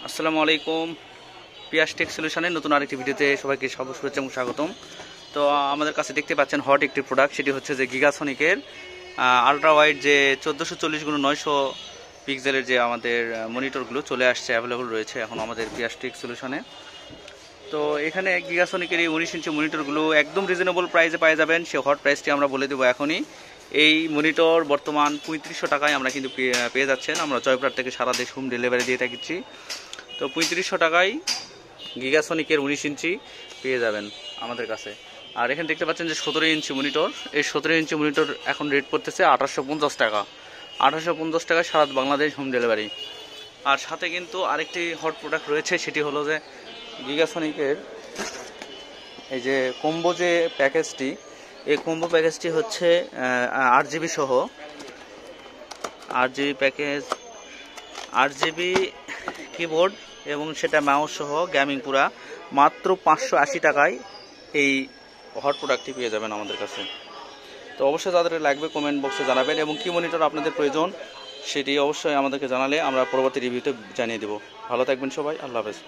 আসসালামু আলাইকুম। পিয়াস টেক সলিউশনের নতুন আরেকটি ভিডিওতে সবাইকে শুভেচ্ছা এবং স্বাগতম। তো আমাদের কাছে দেখতে পাচ্ছেন হট একটি প্রোডাক্ট, সেটি হচ্ছে যে গিগাসনিকের আলট্রা ওয়াইড যে 1440x900 পিক্সেলের যে আমাদের মনিটরগুলো চলে আসছে, অ্যাভেলেবল রয়েছে এখন আমাদের পিয়াস টেক সলিউশনে। তো এখানে গিগাসনিকের এই 19 ইঞ্চি মনিটরগুলো একদম রিজনেবল প্রাইসে পেয়ে যাবেন। সে হট প্রাইসটি আমরা বলে দেবো এখনই। এই মনিটর বর্তমান 3500 টাকায় আমরা কিন্তু পেয়ে যাচ্ছেন। আমরা জয়পুরহাট থেকে সারা দেশ হোম ডেলিভারি দিয়ে থাকছি। তো 3500 টাকায় গিগাসনিকের 19 ইঞ্চি পেয়ে যাবেন আমাদের কাছে। আর এখানে দেখতে পাচ্ছেন যে 17 ইঞ্চি মনিটর, এই 17 ইঞ্চি মনিটর এখন রেট পড়তেছে 1850 টাকা। 1850 টাকায় সারা বাংলাদেশ হোম ডেলিভারি। আর সাথে কিন্তু আরেকটি হট প্রোডাক্ট রয়েছে, সেটি হলো যে গিগাসনিকের এই যে কম্বো যে প্যাকেজটি, এই কম্বো প্যাকেজটি হচ্ছে 8GB সহ, 8GB প্যাকেজ, 8GB কিবোর্ড এবং সেটা মাউস সহ গেমিং পুরা মাত্র 580 টাকায় এই হট প্রোডাক্টটি পেয়ে যাবেন আমাদের কাছে। তো অবশ্যই যাদের লাগবে কমেন্ট বক্সে জানাবেন এবং কি মনিটর আপনাদের প্রয়োজন সেটি অবশ্যই আমাদেরকে জানালে আমরা পরবর্তী রিভিউতে জানিয়ে দেব। ভালো থাকবেন সবাই, আল্লাহ হাফেজ।